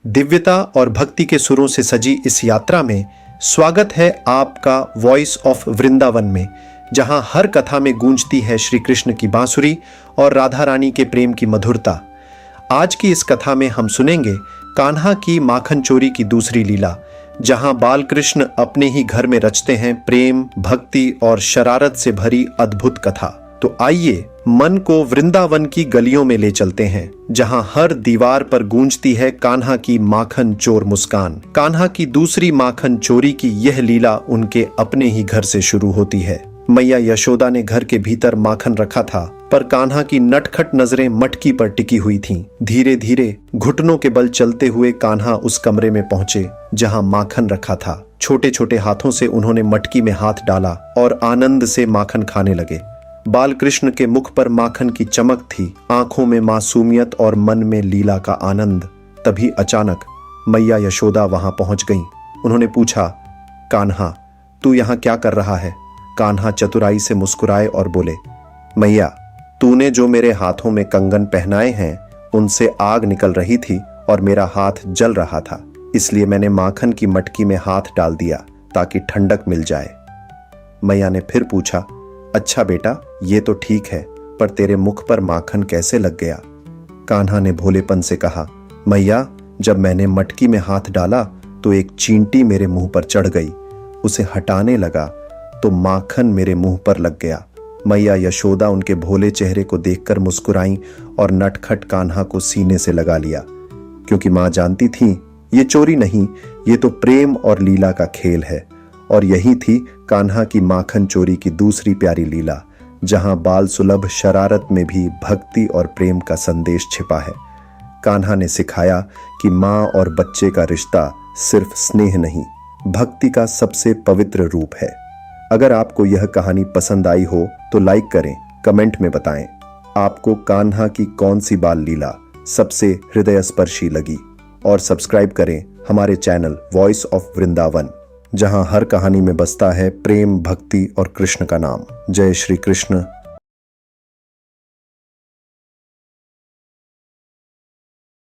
दिव्यता और भक्ति के सुरों से सजी इस यात्रा में स्वागत है आपका वॉइस ऑफ वृंदावन में, जहां हर कथा में गूंजती है श्री कृष्ण की बांसुरी और राधा रानी के प्रेम की मधुरता। आज की इस कथा में हम सुनेंगे कान्हा की माखन चोरी की दूसरी लीला, जहां बाल कृष्ण अपने ही घर में रचते हैं प्रेम, भक्ति और शरारत से भरी अद्भुत कथा। तो आइए मन को वृंदावन की गलियों में ले चलते हैं, जहां हर दीवार पर गूंजती है कान्हा की माखन चोर मुस्कान। कान्हा की दूसरी माखन चोरी की यह लीला उनके अपने ही घर से शुरू होती है। मैया यशोदा ने घर के भीतर माखन रखा था, पर कान्हा की नटखट नजरें मटकी पर टिकी हुई थीं। धीरे धीरे घुटनों के बल चलते हुए कान्हा उस कमरे में पहुंचे जहां माखन रखा था। छोटे छोटे हाथों से उन्होंने मटकी में हाथ डाला और आनंद से माखन खाने लगे। बाल कृष्ण के मुख पर माखन की चमक थी, आंखों में मासूमियत और मन में लीला का आनंद। तभी अचानक मैया यशोदा वहां पहुंच गईं। उन्होंने पूछा, कान्हा, तू यहां क्या कर रहा है? कान्हा चतुराई से मुस्कुराए और बोले, मैया, तूने जो मेरे हाथों में कंगन पहनाए हैं उनसे आग निकल रही थी और मेरा हाथ जल रहा था, इसलिए मैंने माखन की मटकी में हाथ डाल दिया ताकि ठंडक मिल जाए। मैया ने फिर पूछा, अच्छा बेटा, ये तो ठीक है, पर तेरे मुख पर माखन कैसे लग गया? कान्हा ने भोलेपन से कहा, मैया, जब मैंने मटकी में हाथ डाला तो एक चींटी मेरे मुंह पर चढ़ गई। उसे हटाने लगा तो माखन मेरे मुंह पर लग गया। मैया यशोदा उनके भोले चेहरे को देखकर मुस्कुराई और नटखट कान्हा को सीने से लगा लिया, क्योंकि मां जानती थी ये चोरी नहीं, ये तो प्रेम और लीला का खेल है। और यही थी कान्हा की माखन चोरी की दूसरी प्यारी लीला, जहां बाल सुलभ शरारत में भी भक्ति और प्रेम का संदेश छिपा है। कान्हा ने सिखाया कि मां और बच्चे का रिश्ता सिर्फ स्नेह नहीं, भक्ति का सबसे पवित्र रूप है। अगर आपको यह कहानी पसंद आई हो तो लाइक करें, कमेंट में बताएं आपको कान्हा की कौन सी बाल लीला सबसे हृदय स्पर्शी लगी, और सब्सक्राइब करें हमारे चैनल वॉइस ऑफ वृंदावन, जहां हर कहानी में बसता है प्रेम, भक्ति और कृष्ण का नाम। जय श्री कृष्ण।